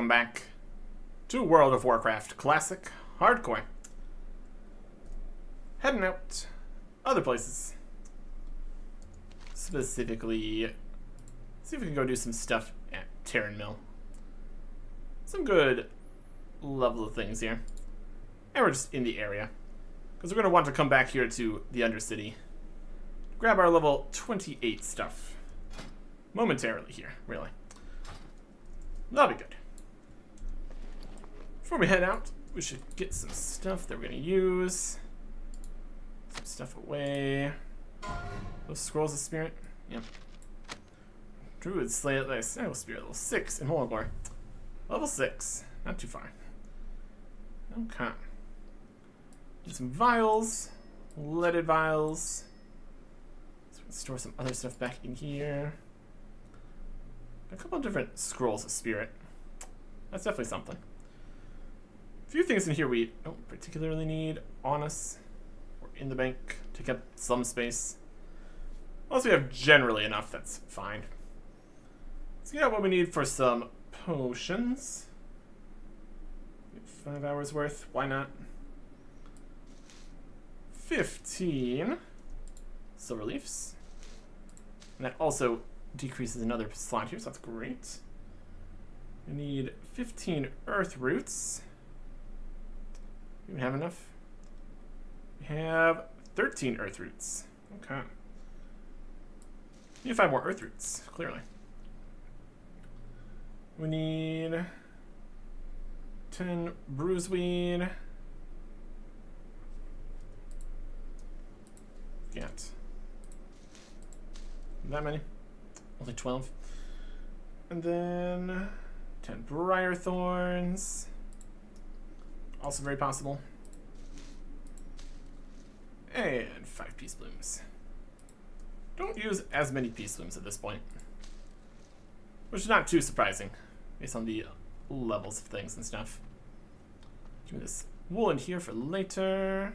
welcome back to World of Warcraft Classic Hardcore. Heading out other places. Specifically, see if we can go do some stuff at Terran Mill. Some good level of things here. And we're just in the area. Because we're going to want to come back here to the Undercity. Grab our level 28 stuff. Momentarily here, really. That'll be good. Before we head out, we should get some stuff that we're going to use. Some stuff away. Those scrolls of spirit. Yep. Druid Slay Thy Snail Spirit, level 6 in Hologor. Level 6. Not too far. Okay. Get some vials. Leaded vials. So we can store some other stuff back in here. A couple of different scrolls of spirit. That's definitely something. A few things in here we don't particularly need on us or in the bank to get some space. Once we have generally enough, that's fine. Let's get out what we need for some potions. 5 hours worth, why not? 15 silver leaves. And that also decreases another slot here, so that's great. We need 15 earth roots. Do we have enough? We have 13 earth roots. Okay. Need 5 more earth roots, clearly. We need 10 bruiseweed. Got that many? Only 12. And then 10 briar thorns. Also very possible. And 5 peace blooms. Don't use as many peace blooms at this point. Which is not too surprising, based on the levels of things and stuff. Give me this wool in here for later.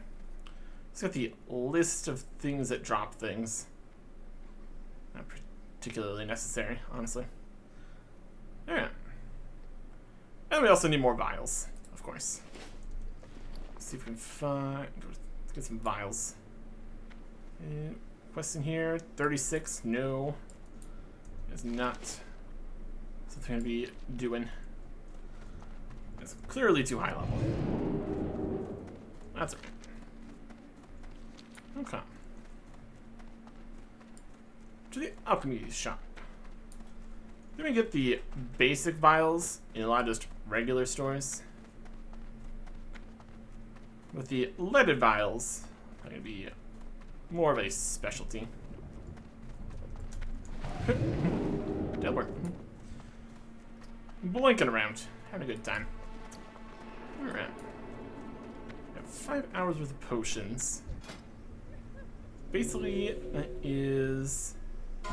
Let's get the list of things that drop things. Not particularly necessary, honestly. Alright. And we also need more vials, of course. Let's see if we can find... Let's get some vials. Quest in here, 36. No. It's not something I'm going to be doing. It's clearly too high level. That's okay. Okay. To the alchemy shop. Then we get the basic vials in a lot of just regular stores. With the leaded vials, they're going to be more of a specialty. Delbert. Blinking around. Having a good time. Alright. We have 5 hours worth of potions. Basically, that is...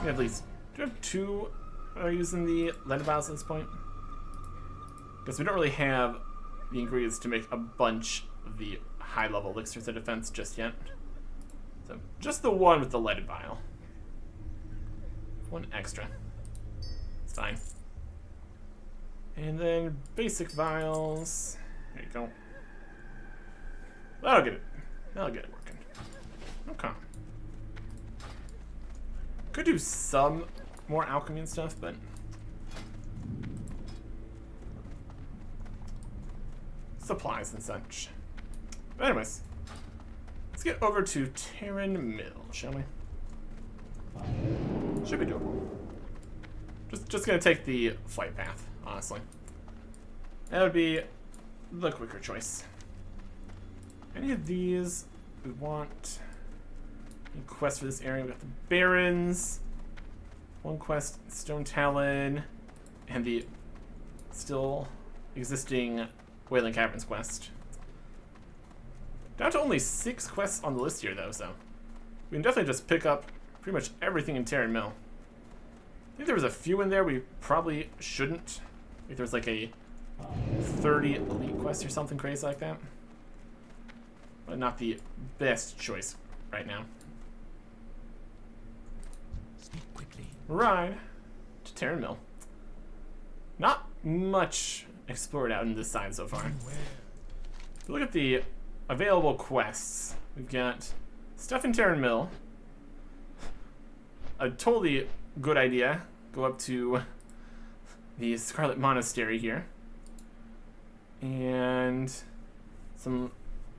We have at least... Do we have 2 using the leaded vials at this point? Because we don't really have the ingredients to make a bunch of the high-level elixirs of defense just yet. So, just the one with the leaded vial. 1 extra. It's fine. And then basic vials. There you go. That'll get it. That'll get it working. Okay. Could do some more alchemy and stuff, but supplies and such. But anyways, let's get over to Terran Mill, shall we? Should be doable. Just gonna take the flight path, honestly. That would be the quicker choice. Any of these we want? Any quest for this area? We got the Barrens, 1 quest, Stone Talon, and the still existing Wailing Caverns quest. Down to only 6 quests on the list here, though, so we can definitely just pick up pretty much everything in Terran Mill. I think there was a few in there we probably shouldn't. I think there was like a 30 elite quest or something crazy like that. But not the best choice right now. Ride to Terran Mill. Not much explored out in this side so far. If you look at the available quests, we've got stuff in Terran Mill. A totally good idea. Go up to the Scarlet Monastery here. And some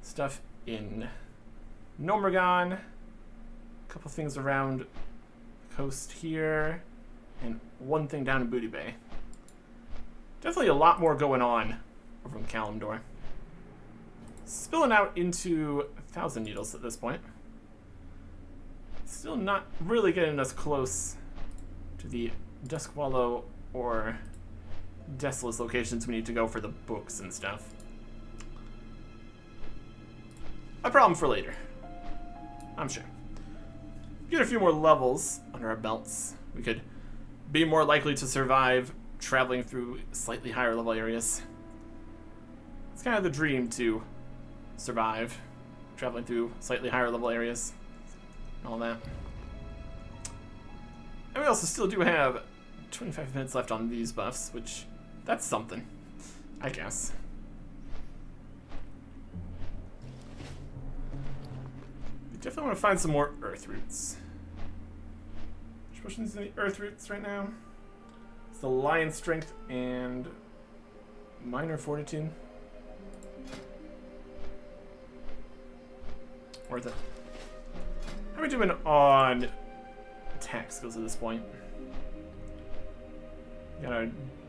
stuff in Nomergon. A couple things around the coast here. And one thing down in Booty Bay. Definitely a lot more going on over in Kalimdor. Spilling out into Thousand Needles at this point. Still not really getting us close to the Duskwallow or Desolate locations we need to go for the books and stuff. A problem for later, I'm sure. Get a few more levels under our belts. We could be more likely to survive traveling through slightly higher level areas. It's kind of the dream to survive traveling through slightly higher level areas and all that. And we also still do have 25 minutes left on these buffs, which that's something, I guess. We definitely want to find some more earth roots. Which potions in the earth roots right now? It's the lion strength and minor fortitude. Worth it. How are we doing on attack skills at this point? We got our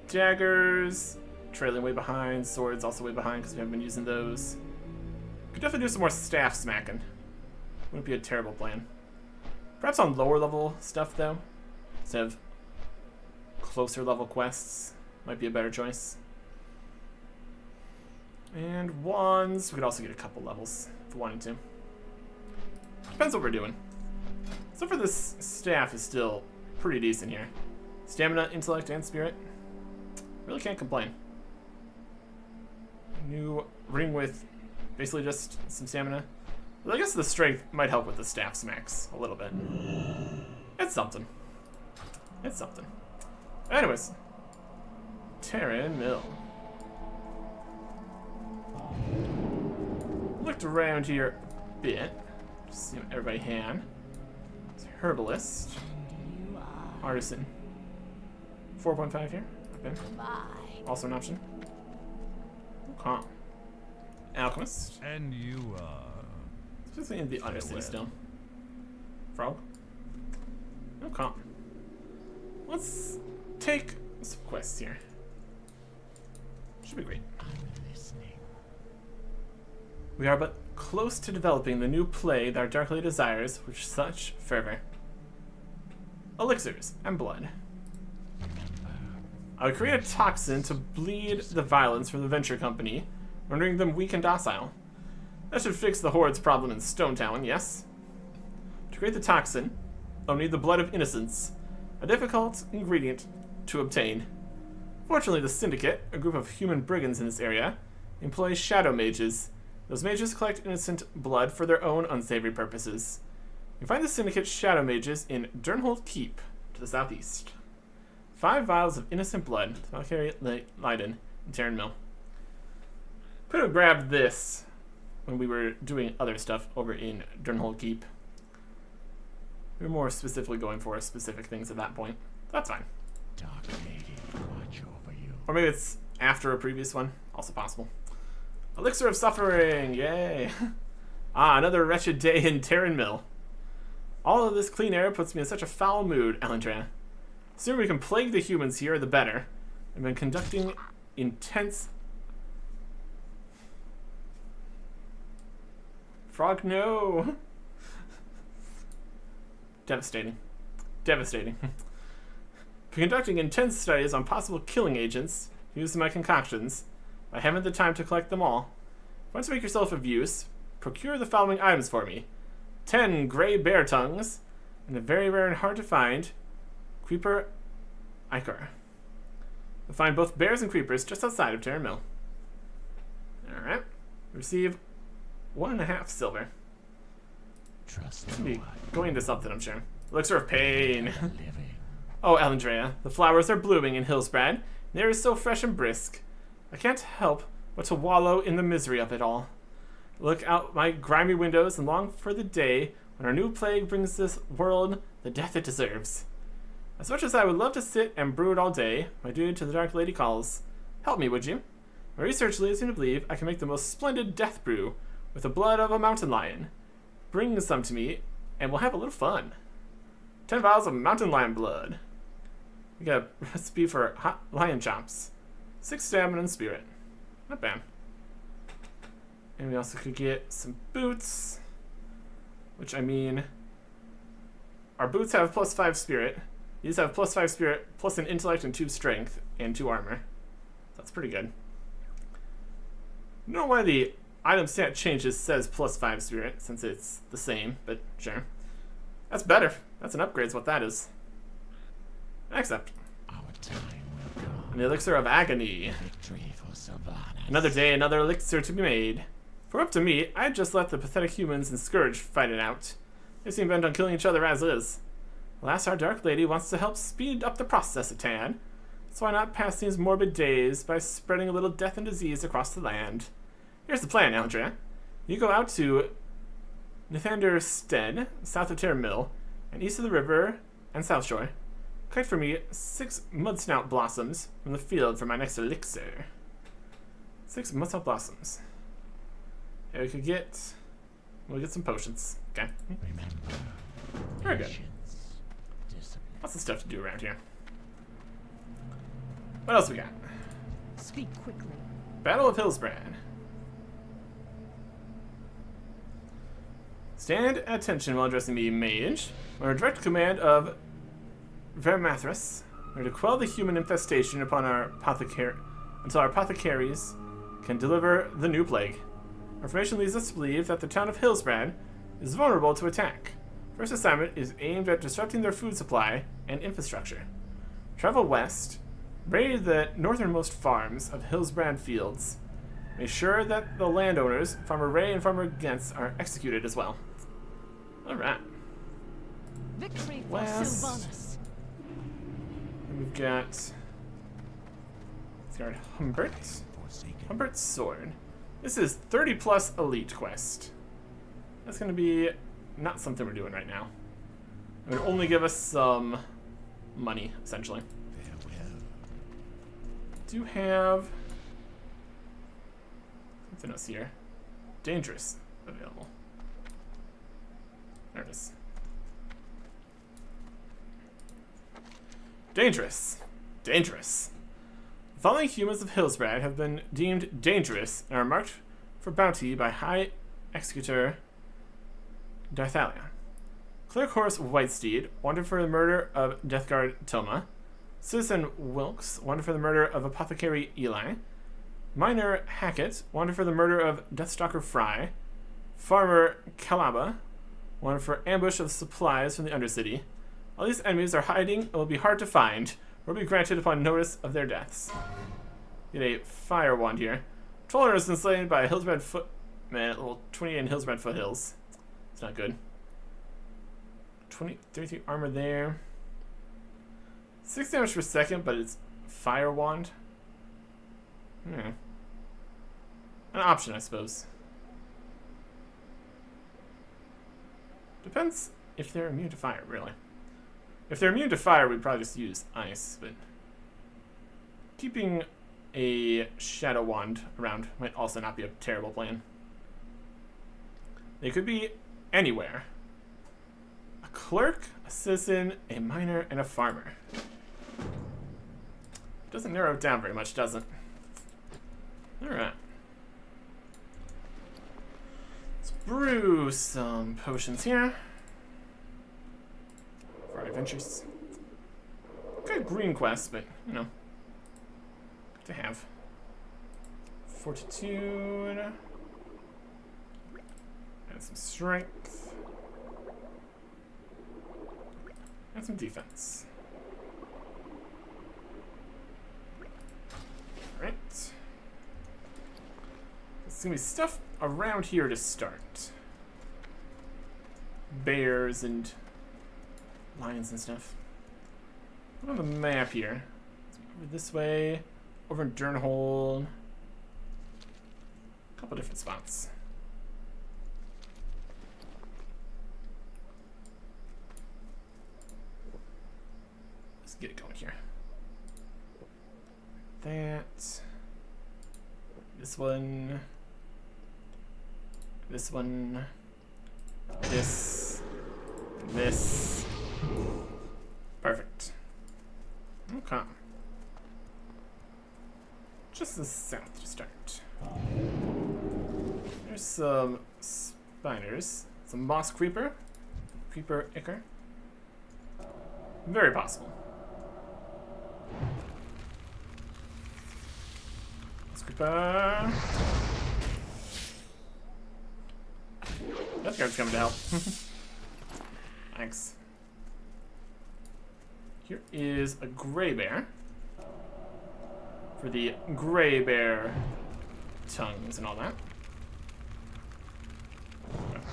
daggers, trailing way behind, swords also way behind because we haven't been using those. Could definitely do some more staff smacking. Wouldn't be a terrible plan. Perhaps on lower level stuff though, instead of closer level quests, might be a better choice. And wands, we could also get a couple levels if we wanted to. Depends what we're doing. So for this staff is still pretty decent here. Stamina, intellect, and spirit. Really can't complain. New ring with basically just some stamina. Well, I guess the strength might help with the staff smacks a little bit. It's something. It's something. Anyways. Terran Mill. Looked around here a bit. Just see what everybody had. It's herbalist. Artisan. 4.5 here. Okay. Also an option. Okay. Alchemist. And you are. Especially in the Undercity still. Frog. Okay. Let's take some quests here. Should be great. I'm listening. We are but close to developing the new play that our darkly desires with such fervor. Elixirs and blood. I would create a toxin to bleed the violence from the venture company, rendering them weak and docile. That should fix the Horde's problem in Stone Town, yes? To create the toxin, I'll need the blood of innocence, a difficult ingredient to obtain. Fortunately, the Syndicate, a group of human brigands in this area, employs shadow mages. Those mages collect innocent blood for their own unsavory purposes. You find the Syndicate's shadow mages in Durnhold Keep, to the southeast. 5 vials of innocent blood, Valkyrie, Lydon, and Terran Mill. Could have grabbed this when we were doing other stuff over in Durnhold Keep. We were more specifically going for specific things at that point. That's fine. Dark lady, watch over you. Or maybe it's after a previous one. Also possible. Elixir of Suffering! Yay! Ah, another wretched day in Terran Mill. All of this clean air puts me in such a foul mood, Alindrea. The sooner we can plague the humans here, the better. I've been conducting intense... Frog, no! Devastating. Devastating. Conducting intense studies on possible killing agents used in my concoctions. I haven't the time to collect them all. Once you make yourself of use, procure the following items for me. 10 gray bear tongues, and a very rare and hard to find creeper ichor. You'll find both bears and creepers just outside of Terran Mill. Alright. Receive 1.5 silver. Trust Should no be one. going into something, I'm sure. Elixir of Pain. Living. Oh, Alindrea, the flowers are blooming in Hillsbrad. The air is so fresh and brisk. I can't help but to wallow in the misery of it all. Look out my grimy windows and long for the day when our new plague brings this world the death it deserves. As much as I would love to sit and brood all day, my duty to the Dark Lady calls. Help me, would you? My research leads me to believe I can make the most splendid death brew with the blood of a mountain lion. Bring some to me, and we'll have a little fun. 10 vials of mountain lion blood. We got a recipe for hot lion chops. 6 stamina and spirit. Not bad. And we also could get some boots. Which, I mean, our boots have +5 spirit. These have +5 spirit, plus an intellect and 2 strength, and 2 armor. That's pretty good. I don't know why the item stat changes says +5 spirit, since it's the same, but sure. That's better. That's an upgrade, is what that is. Accept. Our time will come. An elixir of agony. Victory for Sylvanas. Another day, another elixir to be made. For up to me, I'd just let the pathetic humans and Scourge fight it out. They seem bent on killing each other as is. Alas, our Dark Lady wants to help speed up the process a tad. So why not pass these morbid days by spreading a little death and disease across the land? Here's the plan, Eldra. You go out to Nathander Stead, south of Terra Mill, and east of the river and South Shore. Collect for me 6 mudsnout blossoms from the field for my next elixir. 6 mudsnout blossoms. Yeah, we'll get some potions. Okay. Remember, Very good. patience, discipline. Lots of stuff to do around here. What else we got? Speak quickly. Battle of Hillsbrad. Stand at attention while addressing me, mage. Under direct command of Vermathras, we're to quell the human infestation upon our until our apothecaries can deliver the new plague. Our information leads us to believe that the town of Hillsbrad is vulnerable to attack. First assignment is aimed at disrupting their food supply and infrastructure. Travel west, raid the northernmost farms of Hillsbrad Fields. Make sure that the landowners, Farmer Ray and Farmer Gentz, are executed as well. Alright. Victory for West. Sylvanas. And we've got Guard Humbert. Forsaken. Humbert's Sword. This is 30 plus elite quest. That's gonna be not something we're doing right now. It would only give us some money, essentially. Farewell. Do have something else here. Dangerous available. There it is. Dangerous. Dangerous. The following humans of Hillsbrad have been deemed dangerous and are marked for bounty by High Executor Darthalia. Clerk Horse Whitesteed, wanted for the murder of Deathguard Toma. Citizen Wilkes, wanted for the murder of Apothecary Eli. Miner Hackett, wanted for the murder of Deathstalker Fry. Farmer Calaba, wanted for ambush of supplies from the Undercity. All these enemies are hiding and will be hard to find, or will be granted upon notice of their deaths. Get a fire wand here. Troller has been slain by a Hillsbrad footman at level 28 in Hillsbrad Foothills. It's not good. 33 armor there. 6 damage per second, but it's fire wand. An option, I suppose. Depends if they're immune to fire, really. If they're immune to fire, we'd probably just use ice, but keeping a shadow wand around might also not be a terrible plan. They could be anywhere. A clerk, a citizen, a miner, and a farmer. Doesn't narrow it down very much, does it? Alright. Let's brew some potions here for our adventures. Good green quest, but, you know, good to have. Fortitude. And some strength. And some defense. Alright. There's gonna be stuff around here to start. Bears and lions and stuff. Look on the map here. Over this way. Over in Durnhold. couple different spots. Let's get it going here. That. This one. This one. This. This. Perfect. Okay. Just the south to start. There's some spiders. Some moss creeper. Creeper ichor. Very possible. Moss creeper. That guard's coming to help. Thanks. Here is a gray bear. For the gray bear tongues and all that.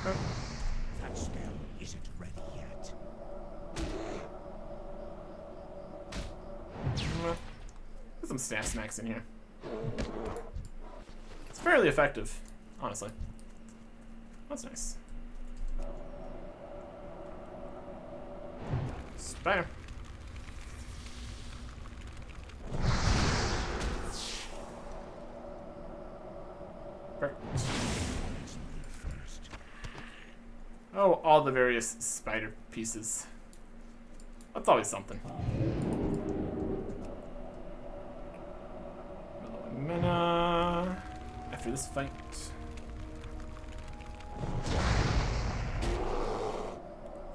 That spell isn't ready yet. There's some staff smacks in here. It's fairly effective, honestly. That's nice. Spider. Perfect. Oh, all the various spider pieces. That's always something. Mana after this fight.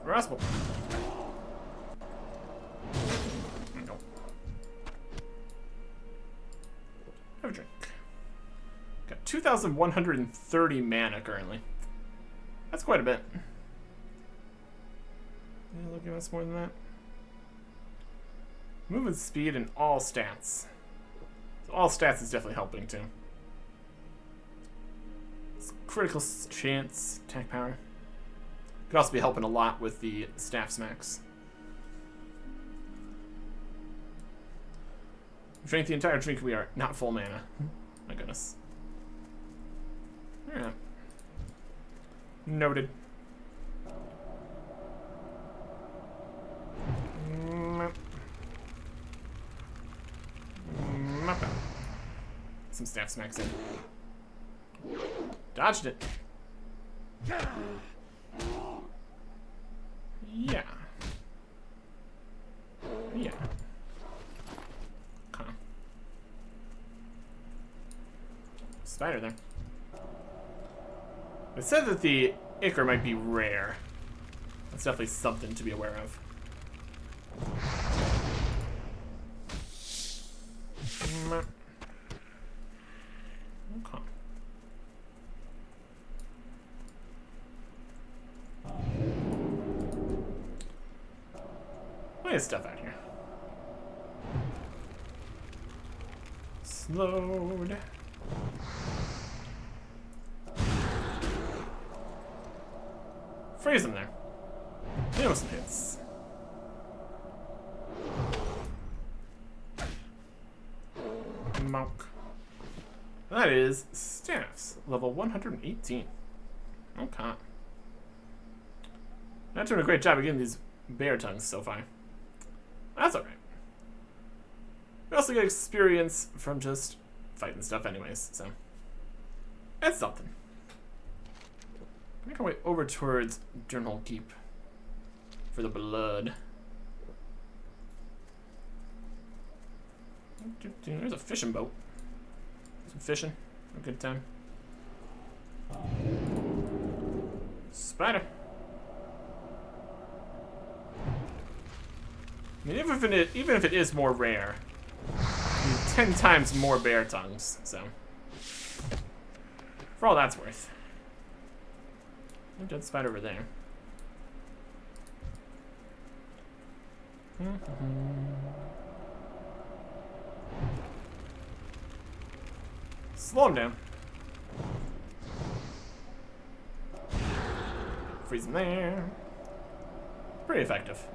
Rascal. No. Have a drink. Got 2,130 mana currently. That's quite a bit. It'll give us more than that. Movement speed and all stats. So all stats is definitely helping too. It's critical chance, attack power. Could also be helping a lot with the staff smacks. Drink the entire drink, we are not full mana. My goodness. Yeah. Noted. Some staff smacks in. Dodged it. Yeah. Yeah. Okay. Spider there. It said that the ichor might be rare. That's definitely something to be aware of. Okay. Plenty of stuff out here. Slowed. Freeze him there. There was some hits. Monk. That is staffs, level 118. Okay. Not doing a great job of getting these bear tongues so far. That's alright. We also get experience from just fighting stuff anyways, so. That's something. Make our way over towards Journal Keep for the blood. There's a fishing boat. Some fishing. A good time. Spider. I mean, even if it is more rare, I mean, 10 times more bear tongues, so. For all that's worth. Dead spider over there. Slow him down. Freeze him there. Pretty effective.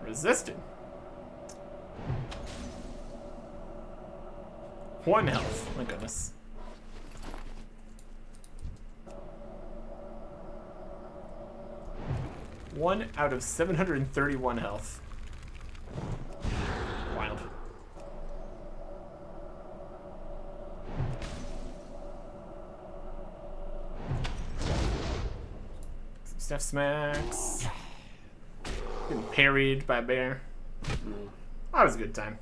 Resisted. 1 health. My goodness. 1 out of 731 health. Wild. Some stuff smacks. Getting parried by a bear. That was a good time.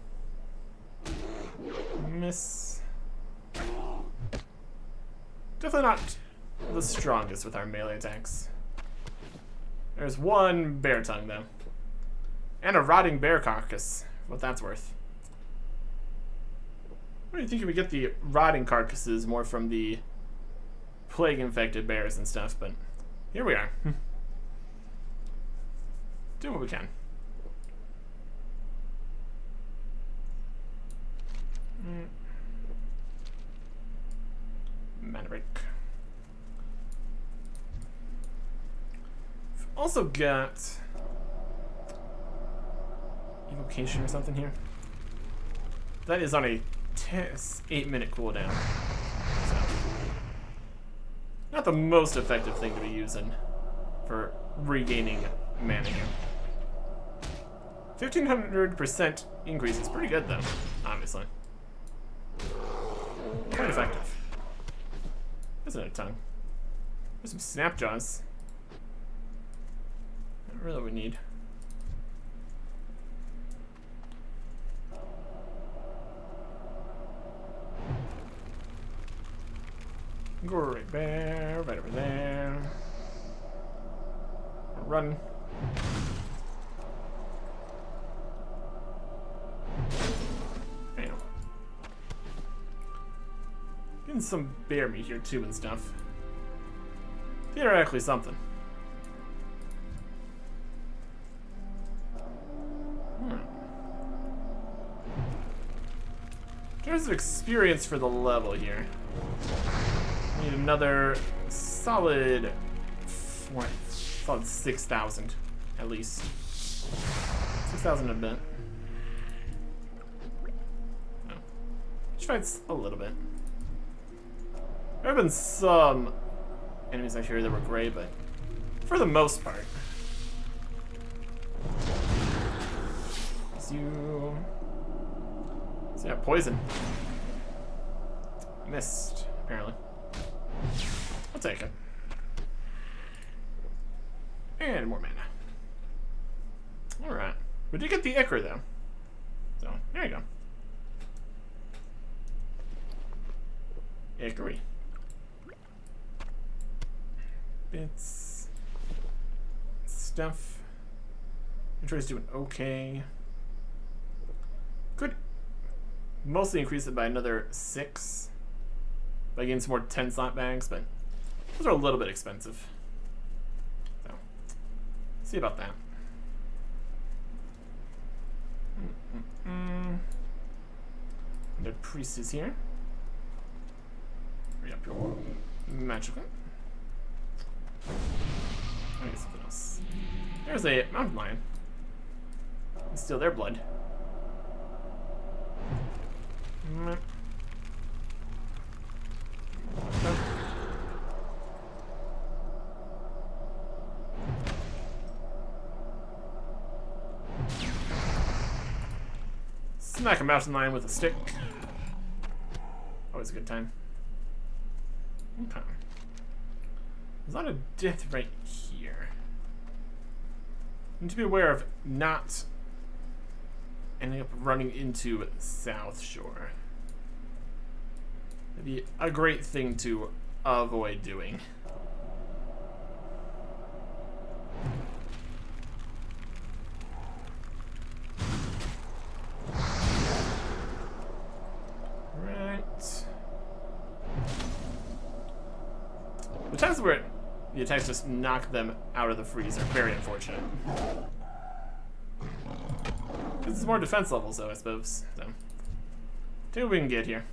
Miss. Definitely not the strongest with our melee attacks. There's one bear tongue, though. And a rotting bear carcass, what that's worth. What do you think if we get the rotting carcasses more from the plague-infected bears and stuff, but here we are. Doing what we can. Mana break. Also got evocation or something here. That is on a 8-minute cooldown. So, not the most effective thing to be using for regaining mana here. 1500% increase is pretty good though, obviously. Quite effective. Isn't it a tongue? There's some snap jaws. Not really what we need. Great bear, right over there. Run. Bam. Getting some bear meat here too and stuff. Theoretically something. There's an experience for the level here. Need another solid 6,000 at least. 6,000 a bit. Oh. Which fights a little bit. There have been some enemies out here that were great, but for the most part. You. So yeah, poison. Missed, apparently. I'll take it. And more mana. Alright. We did get the Ichor, though. So, there you go. Ichory. Bits. Stuff. Intro's doing okay. Could mostly increase it by another 6 by getting some more 10-slot bags, but those are a little bit expensive. So, see about that. The priest is here. Hurry up your magical. I need something else. There's a mountain lion. Steal their blood. Smack a mountain lion with a stick. Always a good time. Okay. There's a lot of death right here. Need to be aware of not ending up running into South Shore. That'd be a great thing to avoid doing. Right. The times where the attacks just knock them out of the freeze are very unfortunate. This is more defense levels, though, I suppose. So, see what we can get here.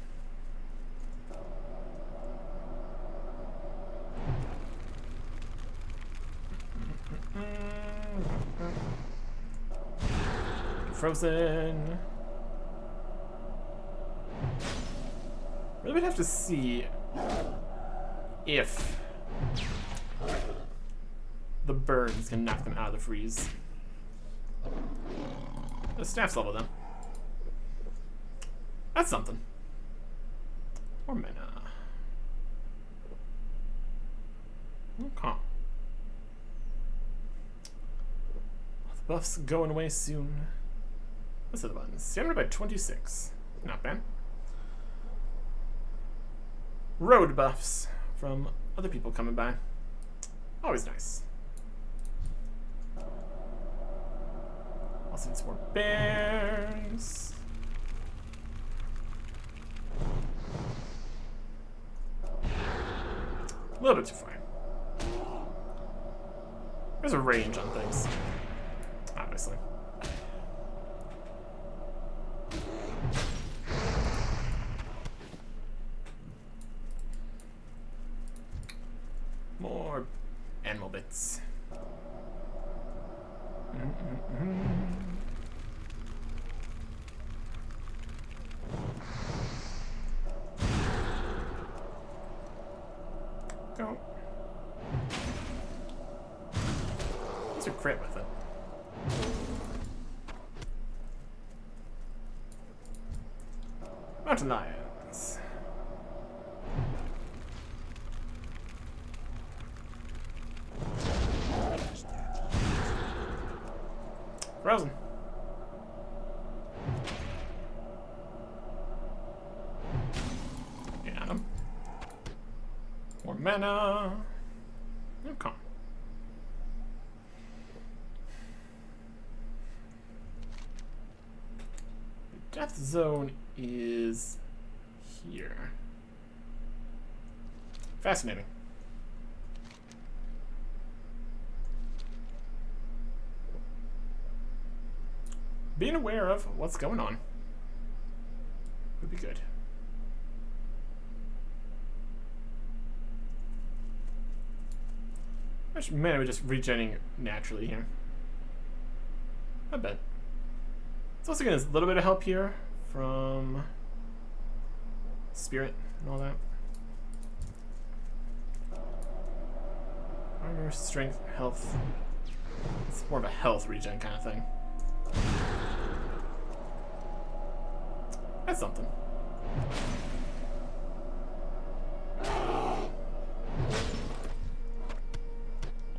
Frozen. Really would have to see if the burns can knock them out of the freeze. The staff's level though. That's something. More mana. Okay. The buff's going away soon. What's the buttons? Stamina by 26. Not bad. Road buffs from other people coming by. Always nice. Also need some more bears. A little bit too far. There's a range on things, obviously. More animal bits. Go. These are crit with it. Mountain lions. Frozen. Got him. More mana. Okay. The death zone is here. Fascinating. Being aware of what's going on would be good. How much mana are we just regenerating naturally here? I bet. It's also getting a little bit of help here from spirit and all that. Armor, strength, health. It's more of a health regen kind of thing. That's something.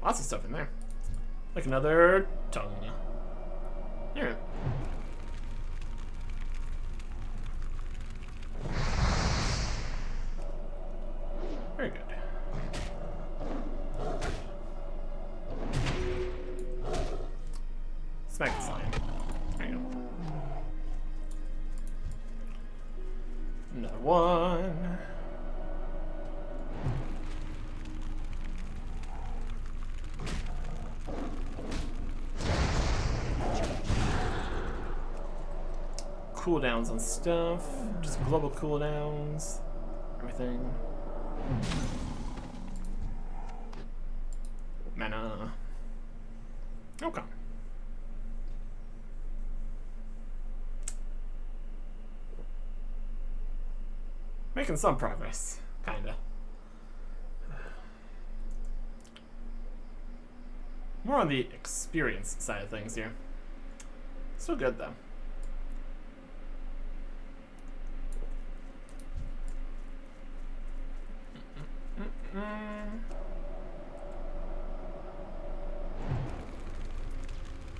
Lots of stuff in there. Like another tongue. Here. Very good. Smack this lion. There you go. Another one. Cooldowns on stuff. Just global cooldowns. Everything. Mana. Okay. Making some progress, kinda. More on the experience side of things here. Still good though.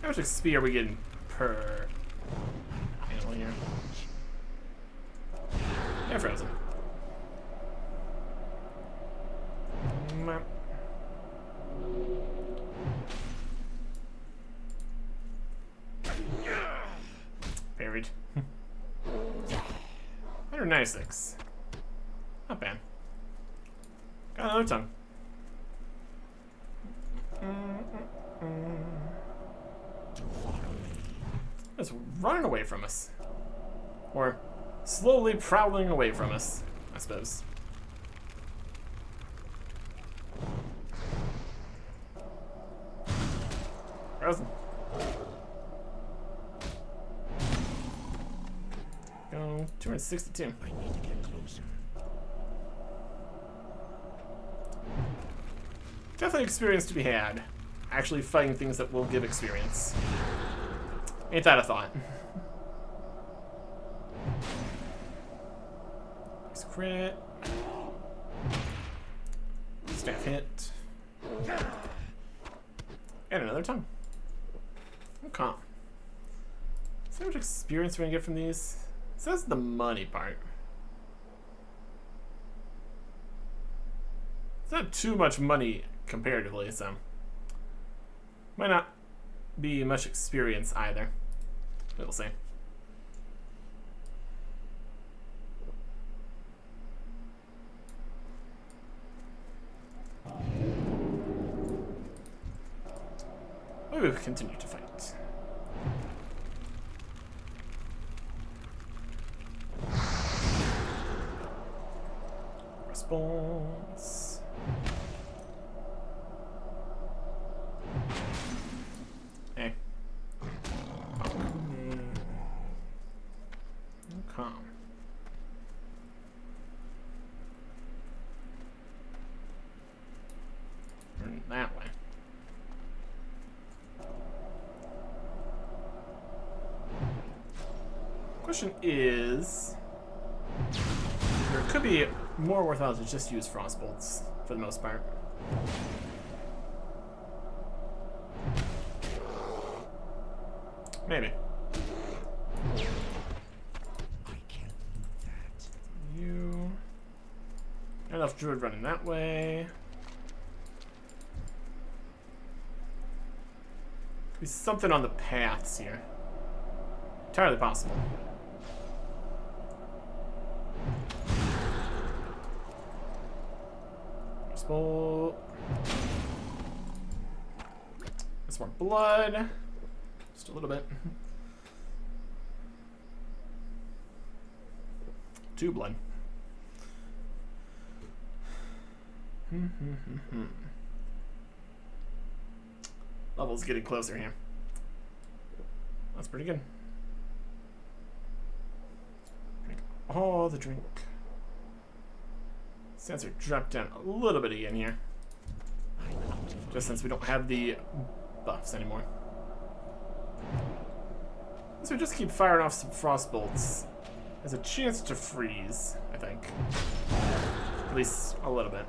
How much XP are we getting per animal here? They're frozen. Buried. 196. Not bad. Got another tongue. It's running away from us. Or slowly prowling away from us, I suppose. Frozen. Go 262. I need to get closer. Definitely experience to be had actually fighting things that will give experience. Ain't that a thought? Nice crit. Staff hit. And another tongue. Okay. See how much experience we're gonna get from these? So that's the money part. It's not too much money comparatively, so might not be much experience either. We'll see. We will continue to fight. Response. Hey. Okay. Turn that way. Question is, there could be more worthwhile to just use frostbolts for the most part. Maybe. I can't move that. You. Not enough druid running that way. Could be something on the paths here. Entirely possible. Bolt. That's more blood. Just a little bit. 2 blood. Level's getting closer here. That's pretty good. Drink all the drink. Sensor dropped down a little bit again here. Just since we don't have the buffs anymore. So we just keep firing off some frost bolts. There's a chance to freeze, I think. At least a little bit.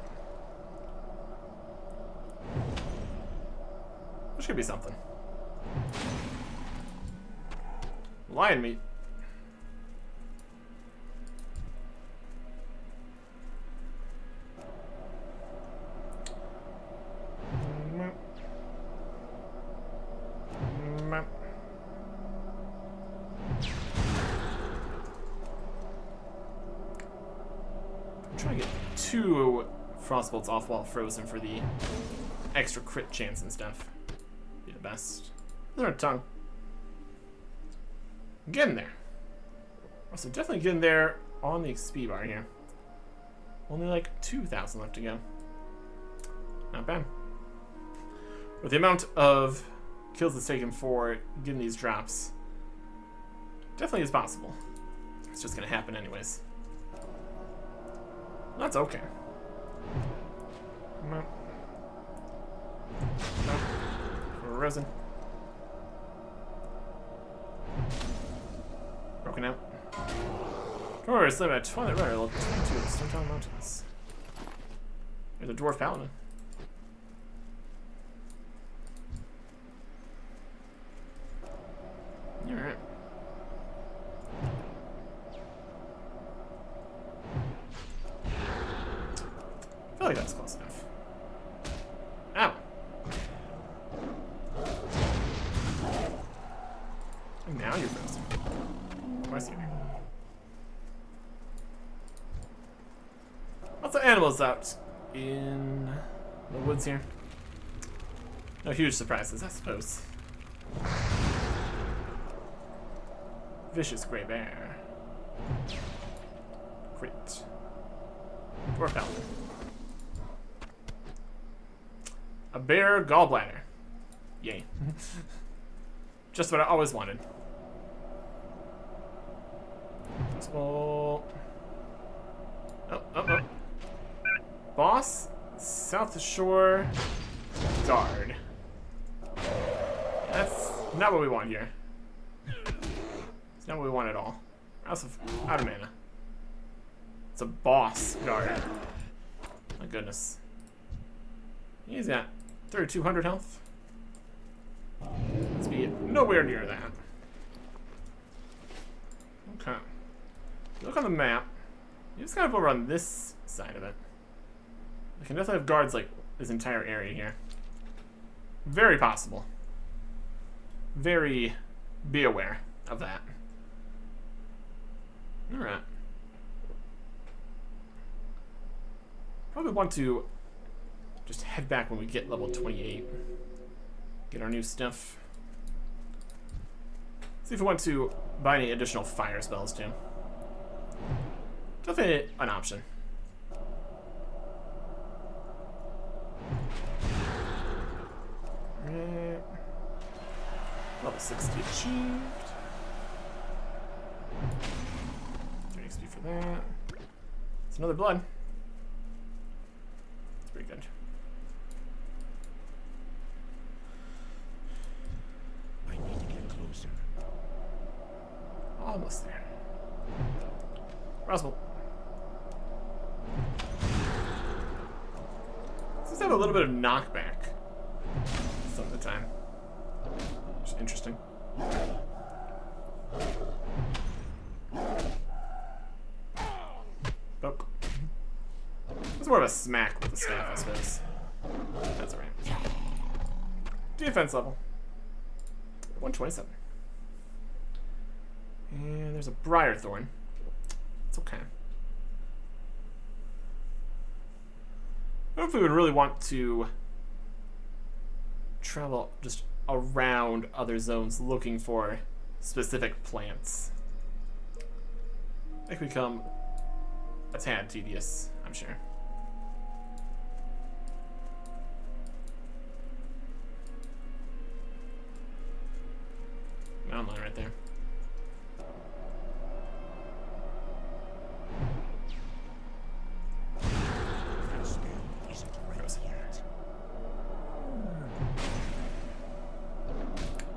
Which could be something. Lion meat. Frostbolts off while frozen for the extra crit chance and stuff. Be the best. There's our tongue. Getting there. Also, definitely getting there on the XP bar here. Only like 2,000 left to go. Not bad. With the amount of kills it's taken for getting these drops, definitely is possible. It's just gonna happen anyways. That's okay. No. No. Frozen. Broken out. Dwarves live at Twilight River, level 22 of the Stone Mountains. There's a dwarf paladin. Alright. I feel like that's close enough. Ow! And now you're frozen. Oh, I see you. Lots of animals out in the woods here. No huge surprises, I suppose. Vicious gray bear. Crit. Dwarf paladin. A bear gallbladder. Yay. Just what I always wanted. Oh. Oh. Boss, South Shore, Guard. That's not what we want here. It's not what we want at all. We're also out of mana. It's a boss guard. My goodness. He's got 3,200 health. Let's be nowhere near that. Okay. Look on the map. You just kind of over on this side of it. We can definitely have guards like this entire area here. Very possible. Very be aware of that. Alright. Probably want to just head back when we get level 28. Get our new stuff. See if we want to buy any additional fire spells too. Definitely an option. Right. Level 60 achieved. 3 XP for that. It's another blood. It's pretty good. I need to get closer. Almost there. Roswell. Seems to have a little bit of knockback some of the time. Which is interesting. Poke. It's more of a smack with the staff, I suppose. That's alright. Defense level 127. And there's a briar thorn. It's okay. I don't know if we would really want to travel just around other zones looking for specific plants. It could become a tad tedious, I'm sure. Mountain line right there.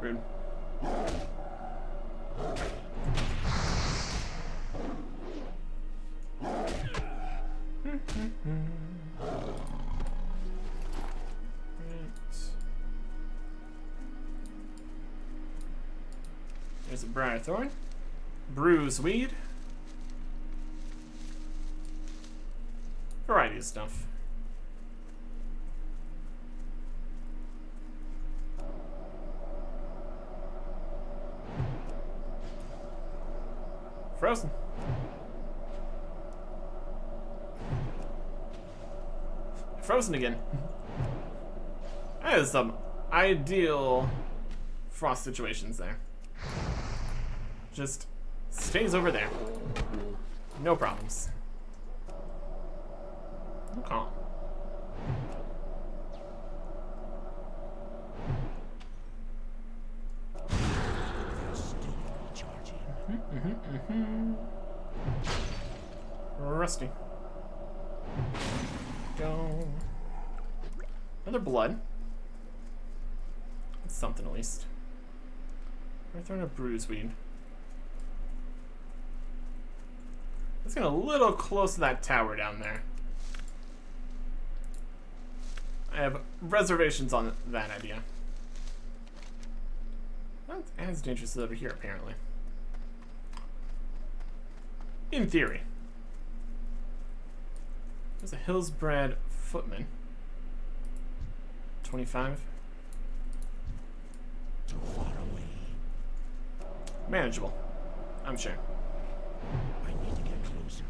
Rude. There's a briar thorn. Bruise weed. Variety of stuff. Frozen. Frozen again. That is some ideal frost situations there. Just stays over there. No problems. Okay. Rusty. Go. Another blood. That's something at least. We're throwing a bruise weed. Let's get a little close to that tower down there. I have reservations on that idea. Not as dangerous as over here, apparently. In theory. There's a Hillsbred footman. 25. Too far away. Manageable, I'm sure. I need to get closer.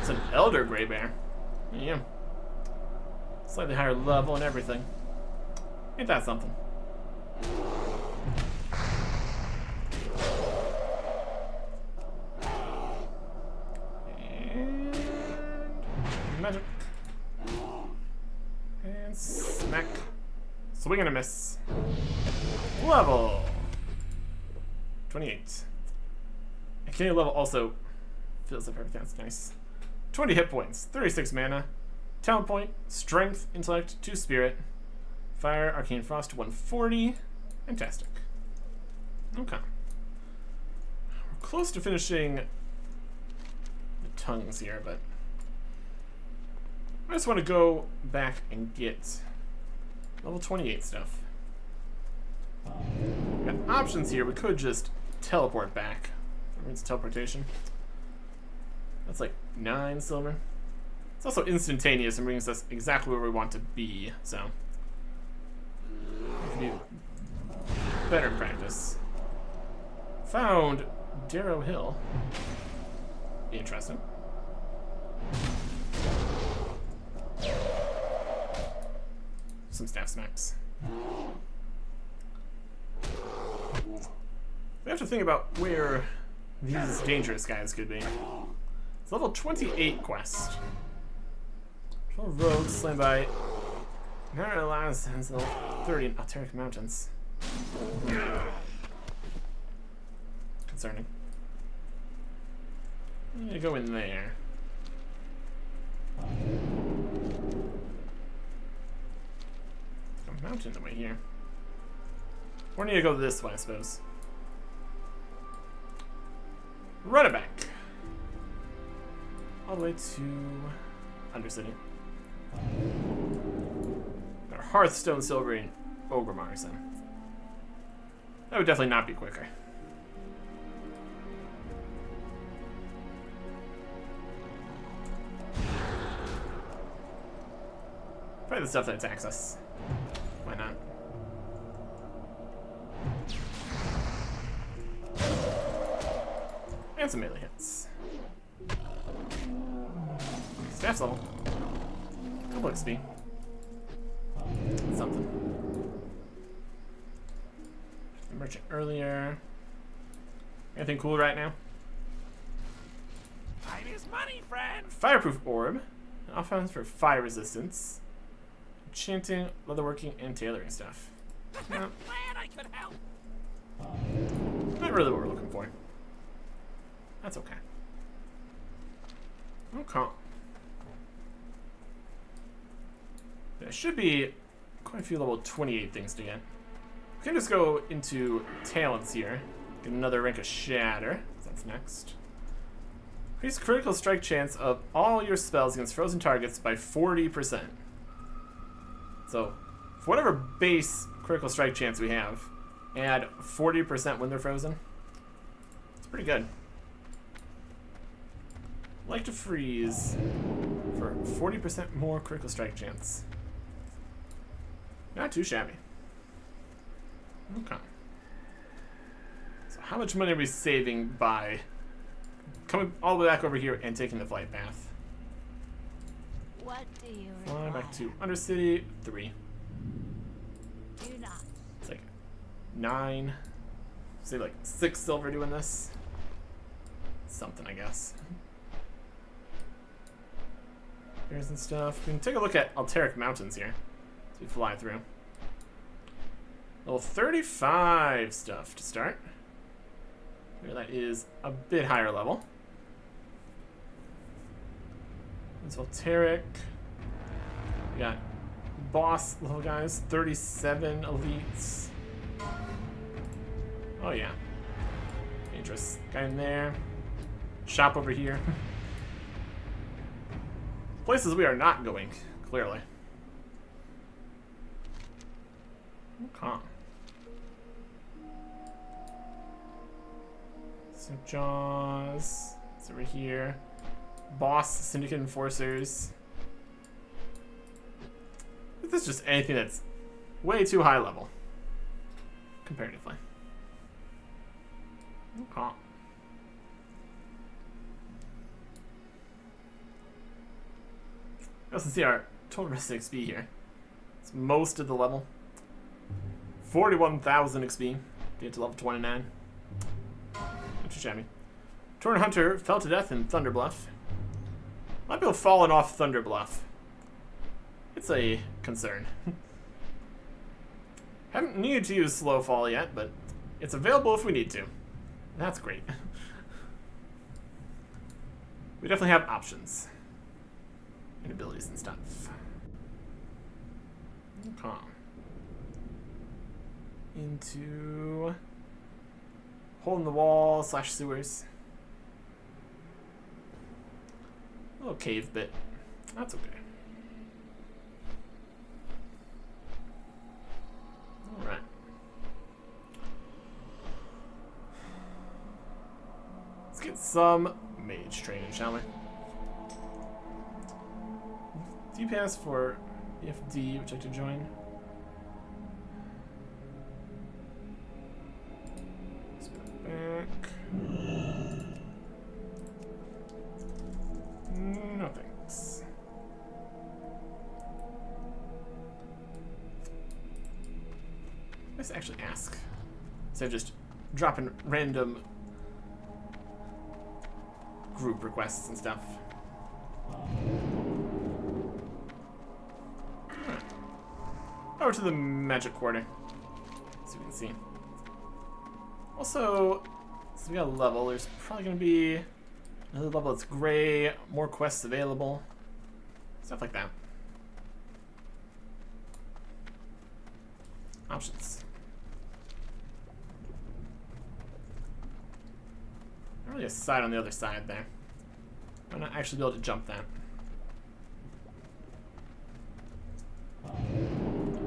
It's an Elder Grey Bear. Yeah. Slightly higher level and everything. Ain't that something? And magic. And smack. Swing and a miss. Level 28. And Kenny level also fills up everything. That's nice. 20 hit points, 36 mana. Talent point, strength, intellect, 2 spirit, fire, arcane frost to 140. Fantastic. Okay. We're close to finishing the tongues here, but I just want to go back and get level 28 stuff. We got options here. We could just teleport back. That means teleportation. That's like 9 silver. It's also instantaneous and brings us exactly where we want to be, so we can do better practice. Found Darrow Hill. Interesting. Some staff smacks. We have to think about where these dangerous guys could be. It's level 28 quest. 12 rogues slain by Nara Laz has level 30 in Alteric Mountains. Concerning. I'm gonna go in there. There's a mountain in the way here. Or need to go this way, I suppose. Run it back. All the way to Undercity. Our Hearthstone Silver and Ogrimmar, so that would definitely not be quicker. Probably the stuff that attacks us. Why not? And some melee hits. Staff level. Couple XP. Something. The merchant earlier. Anything cool right now? Time is money, friend. Fireproof orb. An offense for fire resistance. Enchanting, leatherworking, and tailoring stuff. No, Glad I could help. not really what we're looking for. That's okay. Okay. There should be quite a few level 28 things to get. We can just go into talents here. Get another rank of Shatter. That's next. Increase critical strike chance of all your spells against frozen targets by 40%. So, for whatever base critical strike chance we have, add 40% when they're frozen. It's pretty good. Like to freeze for 40% more critical strike chance. Not too shabby. Okay. So how much money are we saving by coming all the way back over here and taking the flight path? What do you Fly back require? to Undercity, 3. Do not. It's like 9. Say like 6 silver doing this. Something, I guess. Here's and stuff. We can take a look at Alteric Mountains here as we fly through. Level 35 stuff to start. Here, that is a bit higher level. It's Alteric. We got boss level guys, 37 elites. Oh yeah. Dangerous guy in there. Shop over here. Places we are not going, clearly. Okay. St. Jaws. It's over here. Boss Syndicate Enforcers. This is just anything that's way too high level. Comparatively. Okay. You also see our total rested XP here. It's most of the level. 41,000 XP to get to level 29. Not too shabby. Torn Hunter fell to death in Thunder Bluff. A lot of people falling off Thunder Bluff. It's a concern. Haven't needed to use Slow Fall yet, but it's available if we need to. That's great. We definitely have options. and abilities and stuff. Okay. Into hole in the wall / sewers. A little cave bit. That's okay. Alright. Let's get some mage training, shall we? DPS for EFD, which I could join. Back. No thanks. Let's actually ask. Instead of just dropping random group requests and stuff. Alright. Over to the magic quarter. So we can see. Also, since we got a level, there's probably going to be another level that's gray, more quests available, stuff like that. Options. Not really a side on the other side there. Might not actually be able to jump that.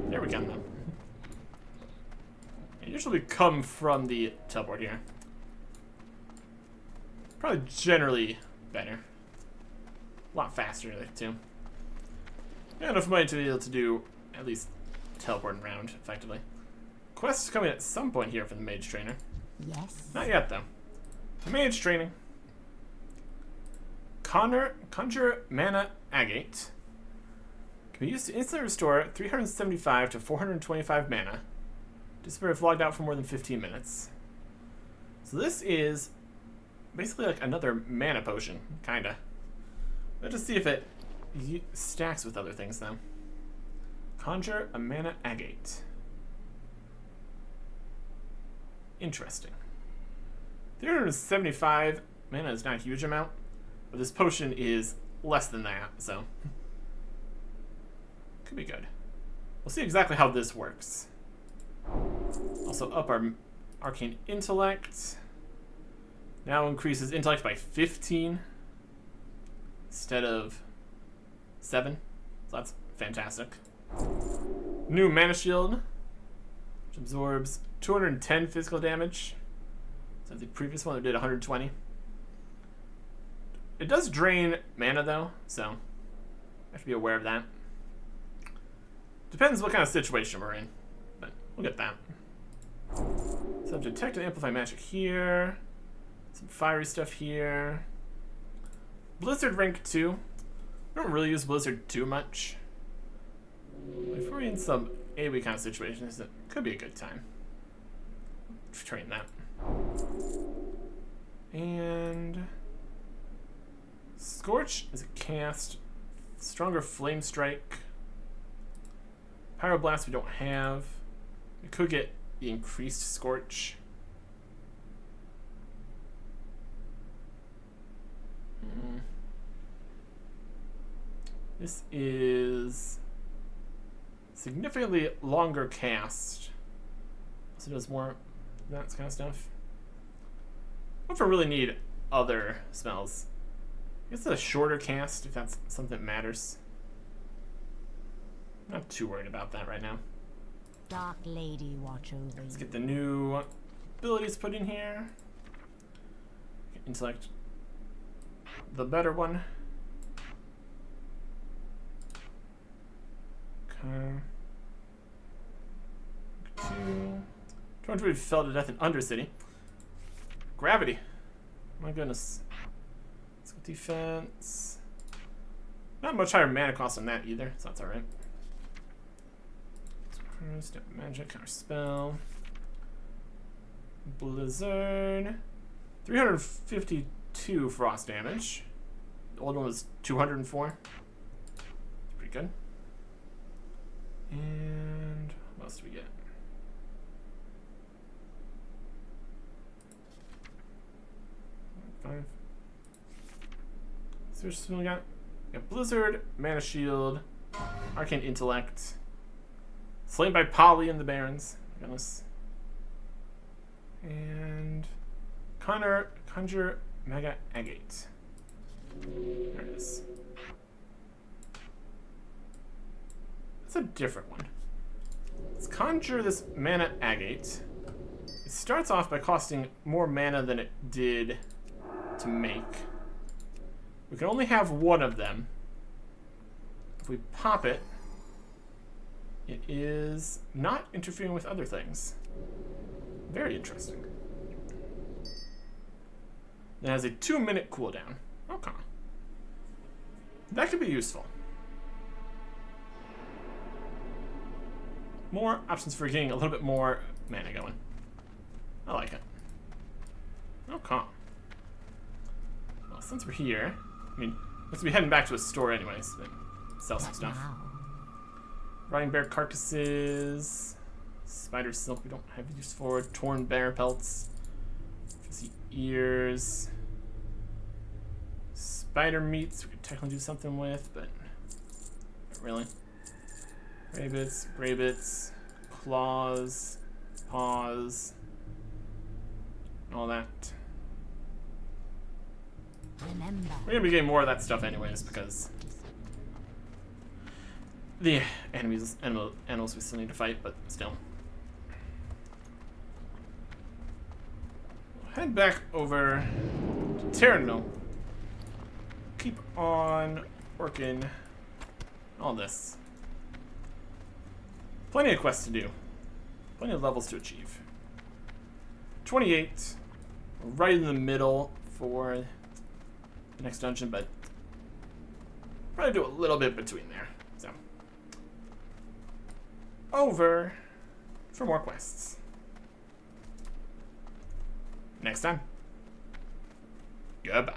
There we go, though. Usually come from the teleport here. Probably generally better. A lot faster there too. Yeah, enough money to be able to do at least teleporting around effectively. Quests coming at some point here for the mage trainer. Yes. Not yet though. Mage training. Conjure mana agate. Can be used to instantly restore 375 to 425 mana. Disappear if logged out for more than 15 minutes. So this is basically like another mana potion, kinda. Let's just see if it stacks with other things though. Conjure a mana agate. Interesting. 375 mana is not a huge amount, but this potion is less than that, so could be good. We'll see exactly how this works. Also up our arcane intellect. Now increases intellect by 15 instead of 7. So that's fantastic. New mana shield, which absorbs 210 physical damage. So the previous one that did 120. It does drain mana though, so I have to be aware of that. Depends what kind of situation we're in, but we'll get that. So detect and amplify magic here. Some fiery stuff here. Blizzard rank 2. I don't really use Blizzard too much. If we're in some AoE kind of situations, it could be a good time to train that. And Scorch is a cast. Stronger Flame Strike. Pyroblast we don't have. We could get the increased Scorch. This is significantly longer cast. So it does more of that kind of stuff. What if I really need other spells? I guess a shorter cast if that's something that matters. I'm not too worried about that right now. Dark Lady watch over you. Let's get the new abilities put in here. Intellect, the better one. Okay. 2. 200 fell to death in Undercity. Gravity. My goodness. Let's go defense. Not much higher mana cost on that either, so that's alright. Step magic, counter spell. Blizzard. 352 frost damage. The old one was 204. Pretty good. And what else do we get? Five. So what we got? We got Blizzard, Mana Shield, Arcane Intellect, Slain by Polly and the Barons. Goodness. And Conjure Mega Agate. There it is. That's a different one. Let's conjure this Mana Agate. It starts off by costing more mana than it did to make. We can only have one of them. If we pop it, it is not interfering with other things. Very interesting. It has a 2-minute cooldown. Okay. That could be useful. More options for getting a little bit more mana going. I like it. Okay. Well, since we're here, I mean, let's be heading back to a store anyways, but sell some stuff. Now. Rotting bear carcasses, spider silk we don't have use for, torn bear pelts, fuzzy ears, spider meats we could technically do something with, but not really. Rabbits, claws, paws, all that. Remember. We're gonna be getting more of that stuff anyways because the animals we still need to fight, but still. We'll head back over to Terranil. Keep on working all this. Plenty of quests to do. Plenty of levels to achieve. 28. Right in the middle for the next dungeon, but probably do a little bit between there. So, over for more quests. Next time. Goodbye.